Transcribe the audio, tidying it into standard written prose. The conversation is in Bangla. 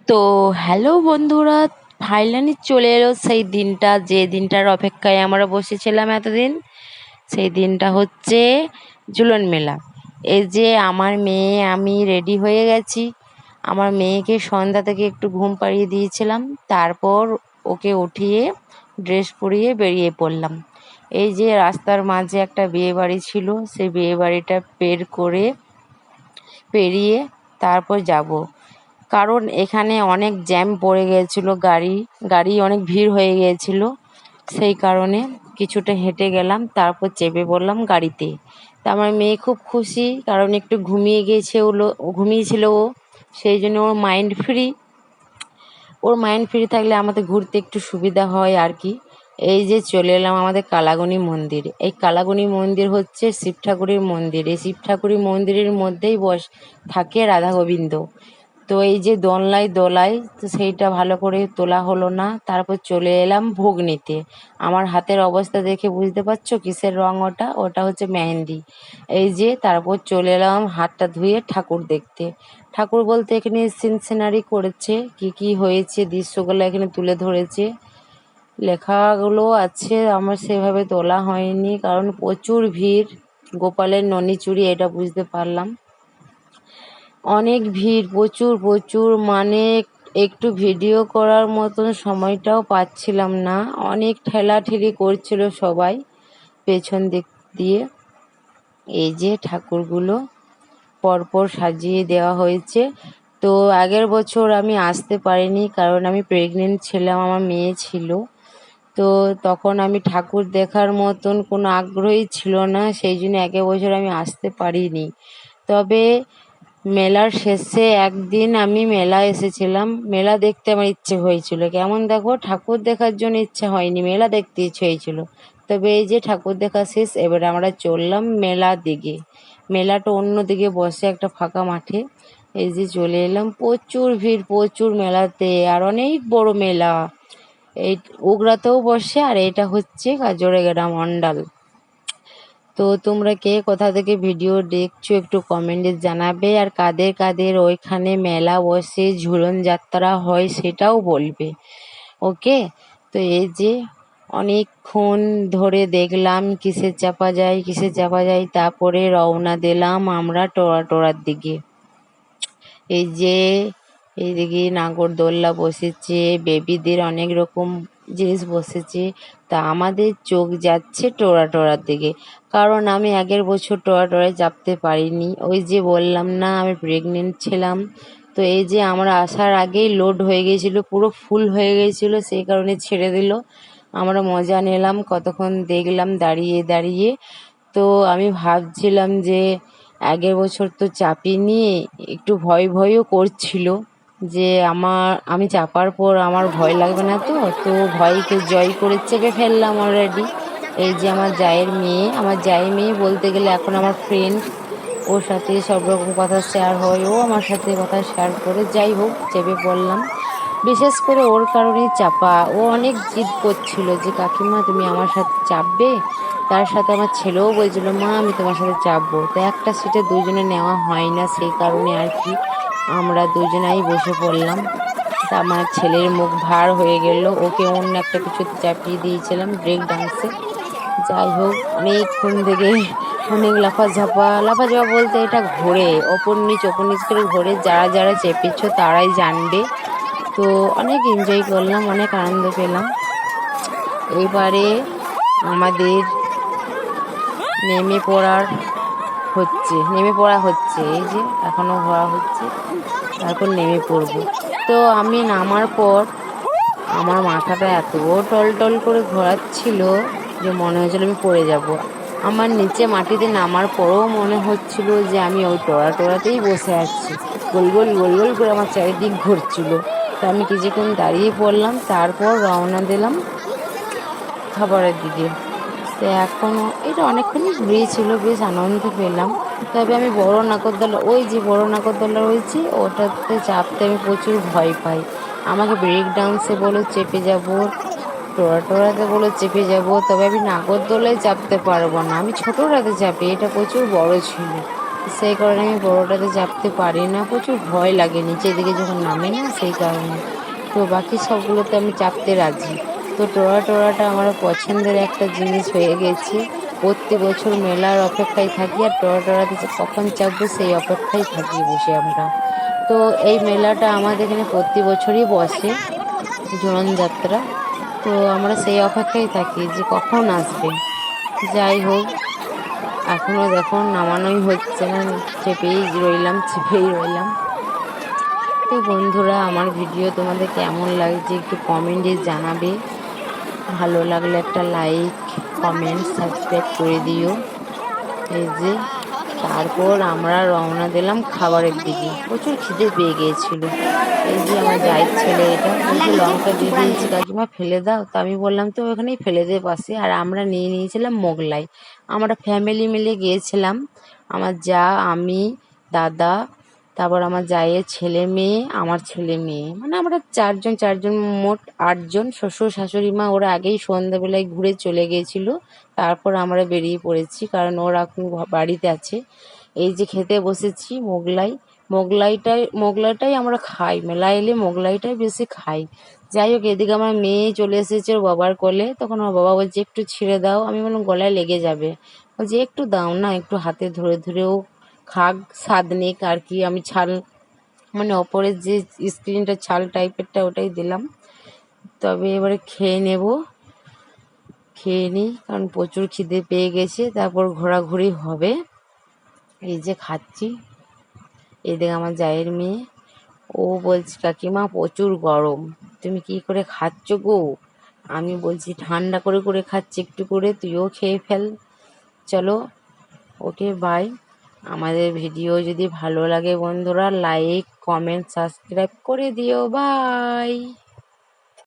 তো হ্যালো বন্ধুরা, ফাইনালি চলে এলো সেই দিনটা, যে দিনটার অপেক্ষায় আমরা বসেছিলাম এতদিন। সেই দিনটা হচ্ছে ঝুলন মেলা। এই যে আমার মেয়ে, আমি রেডি হয়ে গেছি। আমার মেয়েকে সন্ধ্যা থেকে একটু ঘুম পাড়িয়ে দিয়েছিলাম, তারপর ওকে উঠিয়ে ড্রেস পরিয়ে বেরিয়ে পড়লাম। এই যে রাস্তার মাঝে একটা বিয়ে বাড়ি ছিল, সেই বিয়ে বাড়িটা পেরিয়ে তারপর যাব, কারণ এখানে অনেক জ্যাম পড়ে গিয়েছিল, গাড়ি অনেক ভিড় হয়ে গিয়েছিল। সেই কারণে কিছুটা হেঁটে গেলাম, তারপর চেপে পড়লাম গাড়িতে। তা আমার মেয়ে খুব খুশি, কারণ একটু ঘুমিয়েছিল ও, সেই জন্য ওর মাইন্ড ফ্রি থাকলে আমাদের ঘুরতে একটু সুবিধা হয় আর কি। এই যে চলে এলাম আমাদের কালাগনি মন্দির। এই কালাগনি মন্দির হচ্ছে শিব ঠাকুরের মন্দির। এই শিব ঠাকুরের মন্দিরের মধ্যেই থাকে রাধা গোবিন্দ। তো এই যে দোলনায় দোলায়, তো সেইটা ভালো করে তোলা হলো না, তারপর চলে এলাম ভোগ নিতে। আমার হাতের অবস্থা দেখে বুঝতে পারছো কিসের রং, ওটা ওটা হচ্ছে মেহেন্দি। এই যে তারপর চলে এলাম হাতটা ধুয়ে ঠাকুর দেখতে। ঠাকুর বলতে এখানে সিনারি করেছে, কি কি হয়েছে দৃশ্যগুলো এখানে তুলে ধরেছে, লেখাগুলো আছে। আমার সেভাবে তোলা হয়নি, কারণ প্রচুর ভিড়। গোপালের ননি চুরি, এটা বুঝতে পারলাম। অনেক ভিড়, প্রচুর প্রচুর, মানে একটু ভিডিও করার মতন সময়টাও পাচ্ছিলাম না। অনেক ঠেলাঠেলি করছিল সবাই পেছন দিক দিয়ে। এই যে ঠাকুরগুলো পরপর সাজিয়ে দেওয়া হয়েছে। তো আগের বছর আমি আসতে পারিনি, কারণ আমি প্রেগনেন্ট ছিলাম, আমার মেয়ে ছিল। তো তখন আমি ঠাকুর দেখার মতন কোনো আগ্রহই ছিল না, সেই জন্য আগের বছর আমি আসতে পারিনি। তবে মেলার শেষে একদিন আমি মেলা এসেছিলাম, মেলা দেখতে আমার ইচ্ছে হয়েছিল। কেমন দেখো, ঠাকুর দেখার জন্য ইচ্ছে হয়নি, মেলা দেখতে ইচ্ছে হয়েছিল। তবে এই যে ঠাকুর দেখা শেষ, এবার আমরা চললাম মেলার দিকে। মেলাটা অন্য দিকে বসে একটা ফাঁকা মাঠে। এই যে চলে এলাম, প্রচুর ভিড় প্রচুর মেলাতে, আর অনেক বড় মেলা। এই উগরাতেও বসে, আর এটা হচ্ছে কাজরাগেরা মন্ডল। তো তোমরা কে কোথা থেকে ভিডিও দেখছো একটু কমেন্টে জানাবে, আর কাদের কাদের ওইখানে মেলা বসে ঝুলন যাত্রা হয় সেটাও বলবে। ওকে। তো এই যে অনেকক্ষণ ধরে দেখলাম কিসে চাপা যায়, তারপরে রওনা দিলাম আমরা টোরার দিকে। এই যে এইদিকে নাগরদোল্লা বসেছে, বেবিদের অনেক রকম জিনিস বসেছে। তা আমাদের চোখ যাচ্ছে টোরার দিকে, কারণ আমি আগের বছর টোরায় চাপতে পারিনি। ওই যে বললাম না আমি প্রেগনেন্ট ছিলাম। তো এই যে আমরা আসার আগেই লোড হয়ে গেছিলো, পুরো ফুল হয়ে গেছিলো, সেই কারণে ছেড়ে দিল। আমরা মজা নিলাম, কতক্ষণ দেখলাম দাঁড়িয়ে দাঁড়িয়ে। তো আমি ভাবছিলাম যে আগের বছর তো চাপিনি, একটু ভয় ভয়ও করছিল যে আমি চাপার পর আমার ভয় লাগবে না। তো তো ভয়কে জয় করে চেপে ফেললাম অলরেডি। এই যে আমার জায়ের মেয়ে বলতে গেলে এখন আমার ফ্রেন্ড, ওর সাথে সব রকম কথা শেয়ার হয়, ও আমার সাথে কথা শেয়ার করে। যাই হোক, চেপে পড়লাম। বিশেষ করে ওর কারণেই চাপা, ও অনেক জিদ করছিল যে কাকিমা তুমি আমার সাথে চাপবে। তার সাথে আমার ছেলেও বলছিল মা আমি তোমার সাথে চাপবো। তো একটা সিটে দুজনে নেওয়া হয় না, সেই কারণে আর কি আমরা দুজনাই বসে পড়লাম। তা আমার ছেলের মুখ ভার হয়ে গেল, ওকে অন্য একটা কিছুতে চাপিয়ে দিয়েছিলাম, ব্রেক ডান্সে। যাই হোক, অনেকক্ষণ থেকে অনেক লাফাঝাপা বলতে এটা ঘোরে ওপর নিচ করে ঘোরে, যারা যারা চেপেছো তারাই জানবে। তো অনেক এনজয় করলাম, অনেক আনন্দ পেলাম। এবারে আমাদের নেমে পড়া হচ্ছে, এই যে এখনো ঘোরা হচ্ছে, তারপর নেমে পড়বো। তো আমি নামার পর আমার মাথাটা এত টল করে ঘোরাচ্ছিল যে মনে হয়েছিল আমি পড়ে যাব। আমার নিচে মাটিতে নামার পরও মনে হচ্ছিল যে আমি ওই টোরাতেই বসে আছি। গোল গোল করে আমার চারিদিক ঘুরছিল। তো আমি কিছুক্ষণ দাঁড়িয়ে পড়লাম, তারপর রওনা দিলাম খাবারের দিকে। তো এখনও এটা অনেকক্ষণই ঘুরিয়েছিল, বেশ আনন্দ পেলাম। তবে আমি ওই যে বড় নাগরদোল্লা রয়েছে ওটাতে চাপতে আমি প্রচুর ভয় পাই। আমাকে ব্রেক ডান্সে বলো চেপে যাব, টোরাতে বলো চেপে যাব, তবে আমি নাগরদোলায় চাপতে পারবো না। আমি ছোটোটাতে চাপি, এটা প্রচুর বড় ছিল। সেই কারণে আমি বড়োটাতে চাপতে পারি না, প্রচুর ভয় লাগে নিচের দিকে যখন নামে না, সেই কারণে। তো বাকি সবগুলোতে আমি চাপতে রাজি। তো টোরাটা আমার পছন্দের একটা জিনিস হয়ে গেছে। প্রতি বছর মেলার অপেক্ষায় থাকি, আর টোরাতে যে কখন চাপবো সেই অপেক্ষায় থাকি বসে আমরা। তো এই মেলাটা আমাদের এখানে প্রতি বছরই বসে, ঝুলন যাত্রা। তো আমরা সেই অপেক্ষায় থাকি যে কখন আসবে। যাই হোক, এখনও দেখো নামানোই হচ্ছে না, চেপেই রইলাম। তো বন্ধুরা, আমার ভিডিও তোমাদের কেমন লাগছে একটু কমেন্টে জানাবে। ভালো লাগলে একটা লাইক, কমেন্ট, সাবস্ক্রাইব করে দিও। এই যে তারপর আমরা রওনা দিলাম খাবারের দিকে, প্রচুর খিদে পেয়ে গিয়েছিল। এই যে আমার জায়ের ছেলে, এটা বলছে লঙ্কা দিয়ে দিয়েছি কাকিমা, ফেলে দাও। তো আমি বললাম তো ওখানেই ফেলে দে পাশে। আর আমরা নিয়ে নিয়েছিলাম মোগলাই। আমরা ফ্যামিলি মিলে গিয়েছিলাম, আমার যা, আমি, দাদা, তারপর আমার জায়ের ছেলে মেয়ে, আমার ছেলে মেয়ে, মানে আমরা চারজন, মোট 8জন। শ্বশুর শাশুড়ি মা ওরা আগেই সন্ধ্যাবেলায় ঘুরে চলে গিয়েছিল, তারপর আমরা বেরিয়ে পড়েছি, কারণ ওরা এখন বাড়িতে আছে। এই যে খেতে বসেছি মোগলাইটাই আমরা খাই, মেলা এলে মোগলাইটাই বেশি খাই। যাই হোক, এদিকে আমার মেয়ে চলে এসেছে ওর বাবার কোলে। তখন আমার বাবা বলছে একটু ছিঁড়ে দাও। আমি বললাম গলায় লেগে যাবে। বলছে একটু দাও না, একটু হাতে ধরে ধরেও খাক, স্বাদ নিক আর কি। আমি ছাল, মানে ওপরের যে স্ক্রিনটা ছাল টাইপেরটা, ওটাই দিলাম। তবে এবারে খেয়ে নিই, কারণ প্রচুর খিদে পেয়ে গেছে, তারপর ঘোরাঘুরি হবে। এই যে খাচ্ছি। এদিকে আমার জায়ের মেয়ে, ও বলছে কাকিমা প্রচুর গরম, তুমি কি করে খাচ্ছ গো? আমি বলছি ঠান্ডা করে করে খাচ্ছি একটু করে, তুইও খেয়ে ফেল। চলো, ওকে বাই। আমাদের ভিডিও যদি ভালো লাগে বন্ধুরা, লাইক, কমেন্ট, সাবস্ক্রাইব করে দিও। বাই।